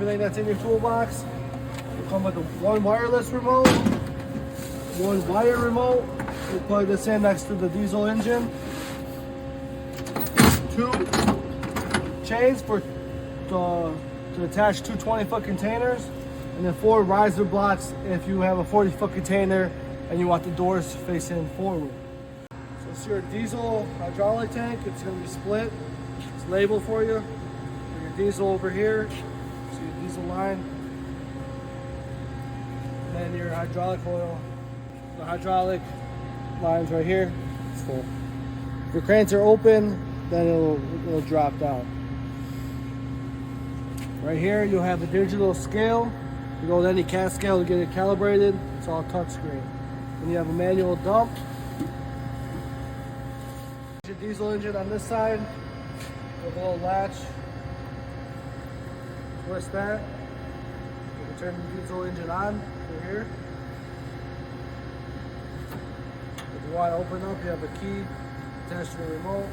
Everything that's in your toolbox will come with one wireless remote, one wire remote. We'll plug this in next to the diesel engine. 2 chains to attach 2 20-foot containers, and then 4 riser blocks if you have a 40-foot container and you want the doors facing forward. So it's your diesel hydraulic tank. It's going to be split. It's labeled for you. For your diesel over here. So your diesel line. And then your hydraulic oil. The hydraulic lines right here. It's full. If your cranes are open, then it'll drop down. Right here you'll have a digital scale. You go with any cat scale to get it calibrated. It's all touchscreen. Then you have a manual dump. Your diesel engine on this side with a little latch. Twist that. You can turn the diesel engine on over here. If you want to open up, you have a key attached to the remote.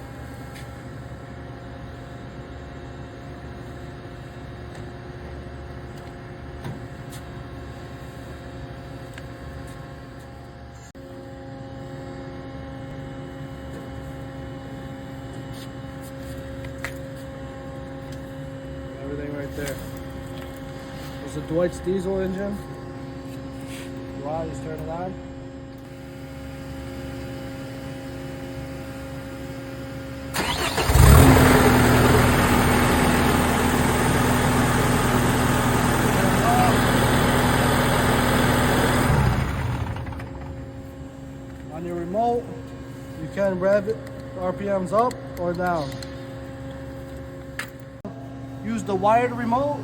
Everything right there. There's a Deutsch diesel engine. If you want, just turn it on. On your remote, you can rev it RPMs up or down. Use the wired remote.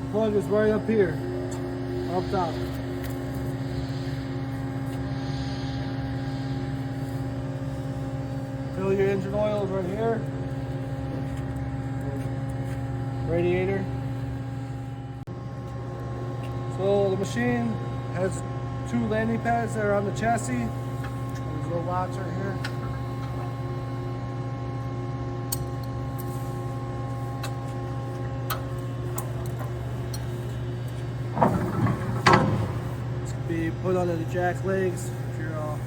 The plug is right up here, up top. Fill your engine oil right here. Radiator. So the machine has 2 landing pads that are on the chassis. There's little locks right here. Be put under the jack legs if you're on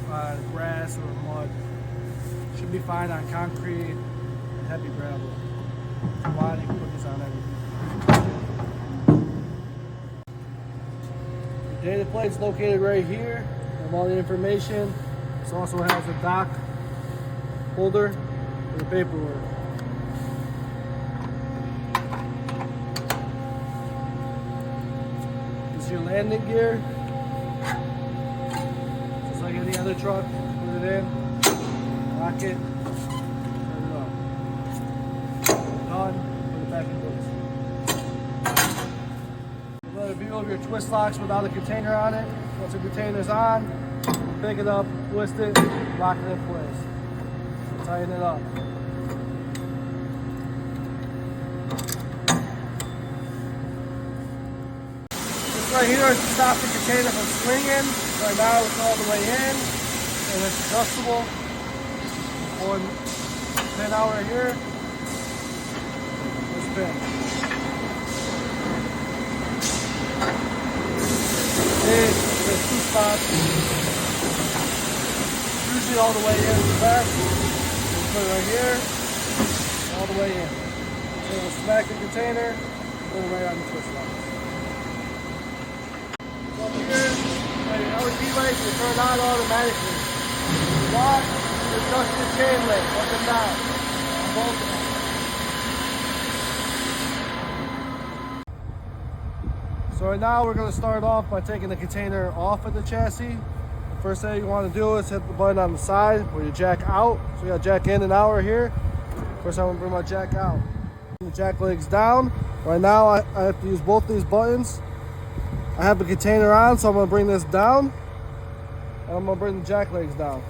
grass or mud. Should be fine on concrete and heavy gravel. If you want, you can put this on everything. The data plate's located right here. I have all the information. This also has a dock holder for the paperwork. This is your landing gear. Like any other truck, put it in, lock it, turn it off. Done, put it back in place. Another view of your twist locks without a container on it. Once the container's on, pick it up, twist it, lock it in place. Tighten it up. This right here is to stop the container from swinging. Right now it's all the way in, and it's adjustable. One pin out right here. This pin. There's 2 spots. Usually all the way in the back. You put it right here, all the way in. So we'll smack the container, put it right on the twist lock. Up here. Your LED lights will turn on automatically. If you want, adjust the chain length up and down. Both of them. So right now we're going to start off by taking the container off of the chassis. The first thing you want to do is hit the button on the side where you jack out. So you got jack in and out right here. First I'm going to bring my jack out. The jack legs down. Right now I have to use both these buttons. I have the container on, so I'm going to bring this down, and I'm going to bring the jack legs down.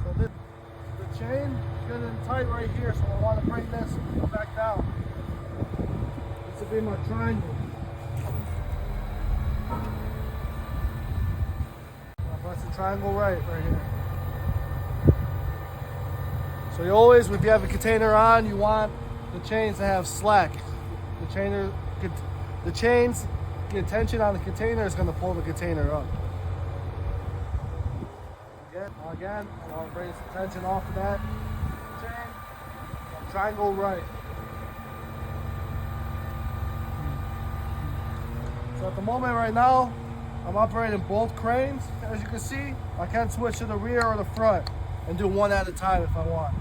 So the chain is good and tight right here, so I want to bring this back down. This will be my triangle. triangle right here. So you always, if you have a container on, you want the chains to have slack. The chains, the tension on the container is going to pull the container up. Again, I want to bring some tension off of that chain. Triangle right. So at the moment right now, I'm operating both cranes. As you can see, I can switch to the rear or the front and do one at a time if I want.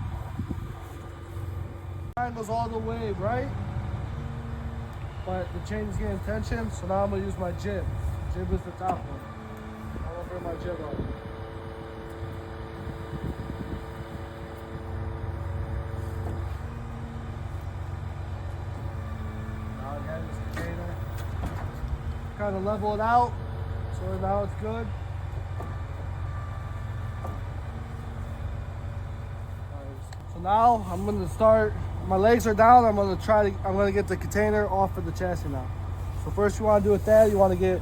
Triangle's all the way right, but the chain is getting tension, so now I'm going to use my jib. Jib is the top one. I'm going to bring my jib up. Now again, this container. Kind of level it out, so now it's good. So now I'm going to start. My legs are down. I'm going to get the container off of the chassis now. So first you want to do with that, you want to get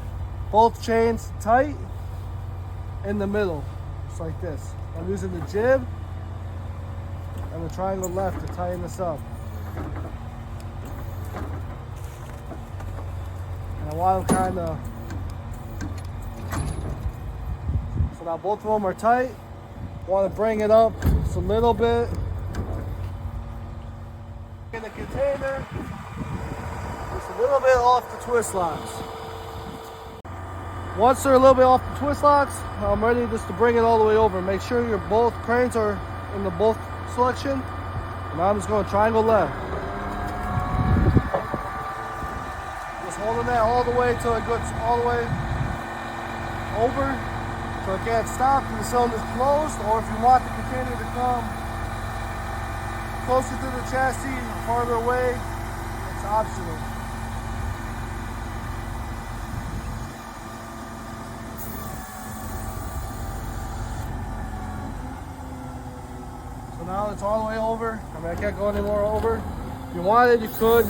both chains tight in the middle, just like this. I'm using the jib and the triangle left to tighten this up. And I want them kind of, so now both of them are tight. I want to bring it up just a little bit. In the container, just a little bit off the twist locks. Once they're a little bit off the twist locks, I'm ready just to bring it all the way over. Make sure your both cranes are in the both selection. And now I'm just going triangle left. Just holding that all the way till it goes all the way over, so it can't stop and the cylinder's closed. Or if you want the container to come closer to the chassis, farther away, it's optional. So now it's all the way over. I mean, I can't go any more over. If you wanted, you could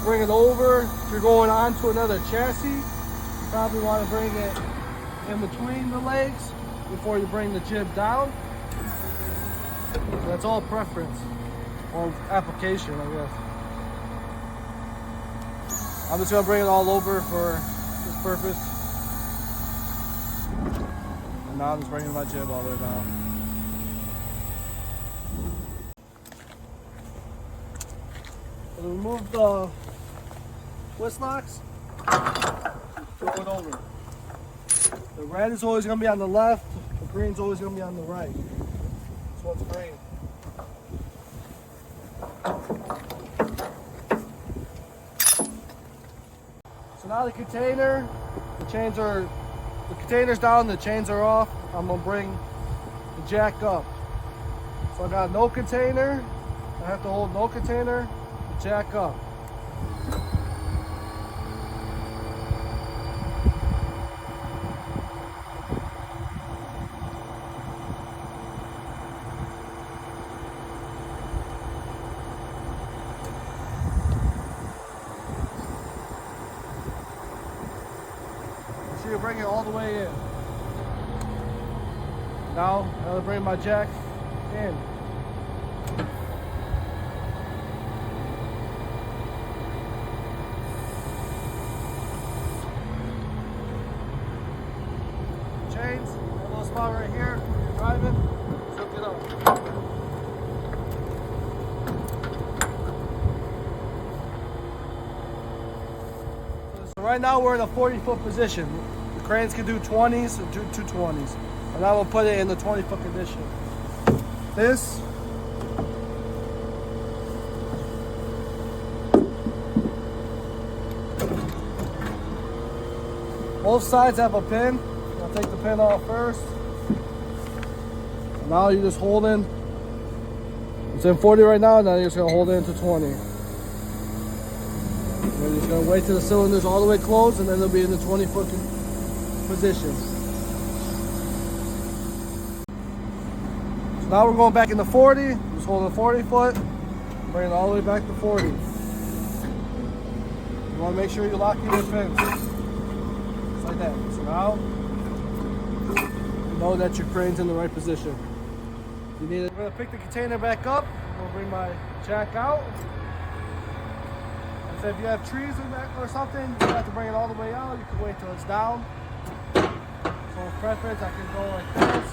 bring it over. If you're going on to another chassis, you probably want to bring it in between the legs before you bring the jib down. So that's all preference. Or application, I guess. I'm just gonna bring it all over for this purpose. And now I'm just bringing my jib all the way down. So remove the twist locks, throw it over. The red is always gonna be on the left, the green's always gonna be on the right. This one's green. So now the container, the container's down, the chains are off. I'm gonna bring the jack up. So I got no container, I have to hold no container, the jack up. You bring it all the way in. Now, I'm going to bring my jack in. Chains, a little spot right here when you're driving, hook it up. So right now we're in a 40-foot position. Cranes can do 20s and do 220s. And I will put it in the 20-foot condition. This both sides have a pin. I'll take the pin off first. And now you're just holding. It's in 40 right now, and now you're just gonna hold it into 20. And you're just gonna wait till the cylinder's all the way closed, and then they'll be in the 20-foot position. So now we're going back into 40. Just holding 40 foot, bring it all the way back to 40. You want to make sure you lock in your pins. Just like that. So now, know that your crane's in the right position. You need it. I'm gonna pick the container back up. I'm gonna bring my jack out. And so if you have trees or something, you don't have to bring it all the way out. You can wait till it's down. So with preference, I can go like this.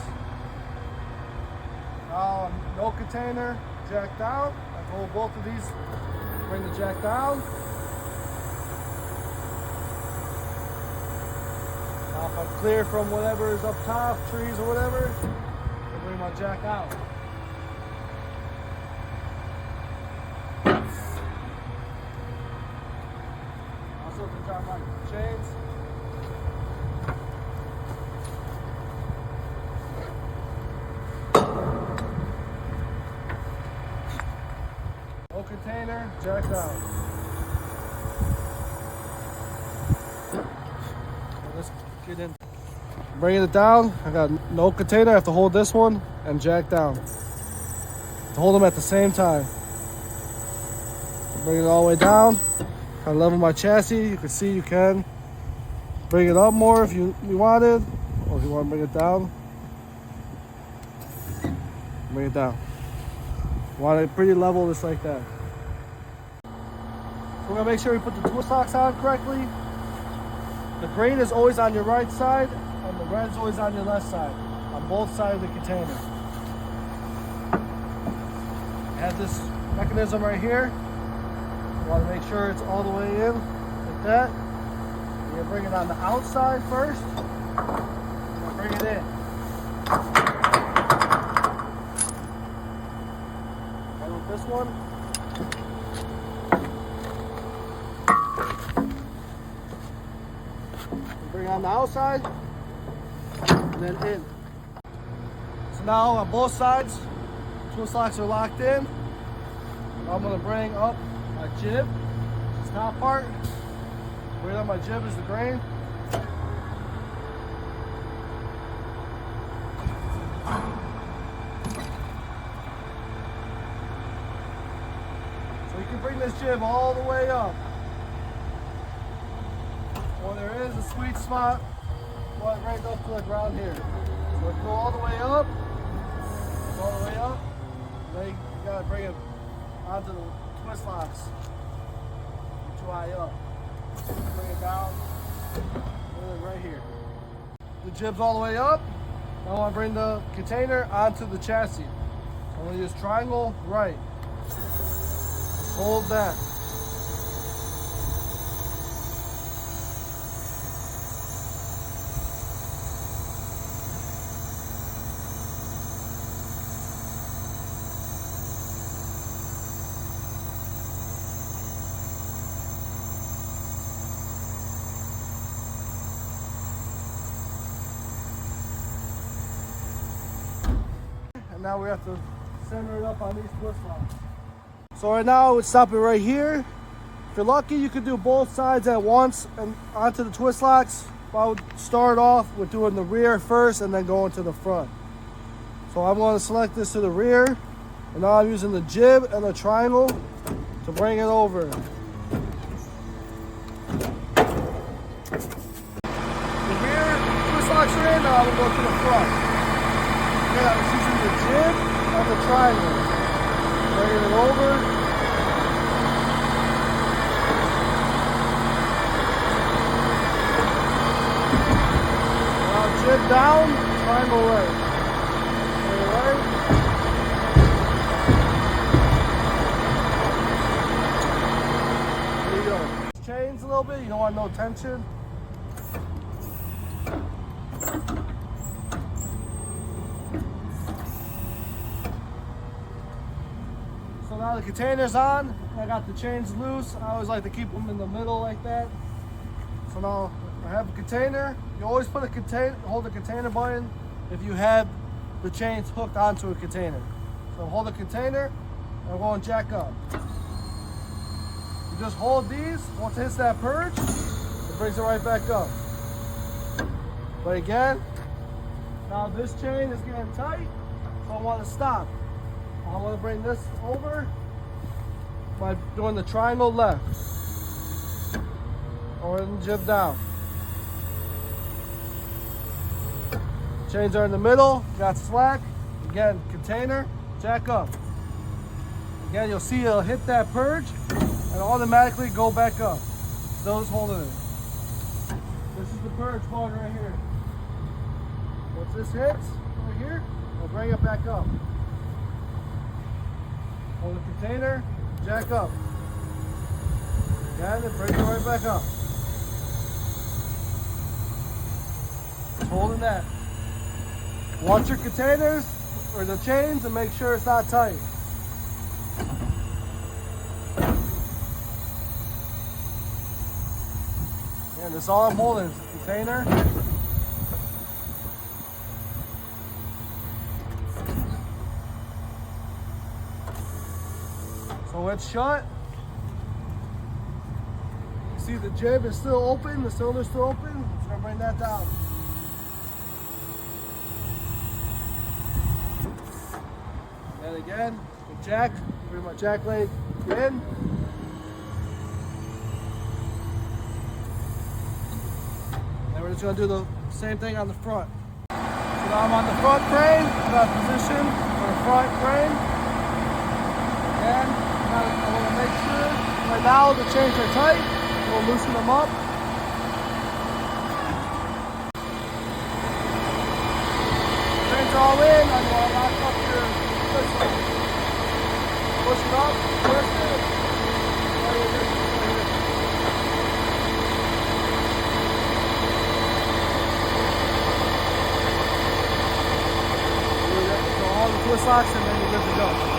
Now no container, jack down. I can hold both of these, bring the jack down. Now if I'm clear from whatever is up top, trees or whatever, I'll bring my jack out. Also can drop my chains. No container, jack down. Let's get in. Bringing it down. I got no container. I have to hold this one and jack down. To hold them at the same time. Bring it all the way down. I level my chassis. You can see you can bring it up more if you wanted, or if you want to bring it down. Bring it down. Want it pretty level, just like that. So we're gonna make sure we put the twist locks on correctly. The green is always on your right side, and the red is always on your left side, on both sides of the container. I have this mechanism right here. You want to make sure it's all the way in, like that. You're gonna bring it on the outside first. And bring it in. And with this one. Bring it on the outside, and then in. So now on both sides, twist locks are locked in. I'm gonna bring up my jib, this top part. Right on my jib is the grain. So you can bring this jib all the way up. Well, there is a sweet spot right up to the ground here. So go all the way up, all the way up. Then you gotta bring it onto the twist locks. Too high up. Bring it down. Bring it right here. The jib's all the way up. Now I want to bring the container onto the chassis. I'm going to use triangle right. Hold that. And now we have to center it up on these twist locks. So right now it's stopping right here. If you're lucky, you could do both sides at once and onto the twist locks. I would start off with doing the rear first and then going to the front. So I'm going to select this to the rear, and now I'm using the jib and the triangle to bring it over. The rear twist locks are in, now I'm going to go to the front. Again, I was using the jib and the triangle. Bringing it over. Now jib down, triangle right. Bring it right. There you go. Chains a little bit, you don't want no tension. So now the container's on. I got the chains loose. I always like to keep them in the middle like that. So now I have a container. You always put a container, hold the container button if you have the chains hooked onto a container. So hold the container and I'm going to jack up. You just hold these. Once it hits that perch, it brings it right back up. But again, now this chain is getting tight, so I want to stop. I want to bring this over by doing the triangle left or the jib down. Chains are in the middle, got slack. Again, container, jack up. Again, you'll see it'll hit that purge and automatically go back up. Still just holding it. This is the purge part right here. Once this hits right here, it'll bring it back up. Hold the container, jack up. Again, it brings it right back up. Just holding that. Watch your containers or the chains and make sure it's not tight. And that's all I'm holding is the container. So it's shut. You see the jib is still open, the cylinder's still open. It's gonna bring that down. And again, the jack, bring my jack leg in. And we're just gonna do the same thing on the front. So now I'm on the front crane, got position for the front crane. Again, I wanna make sure, right now the chains are tight, we'll loosen them up. Chains are all in, I wanna lock up your push it up, twist it. So all the twist locks and then you're good to go.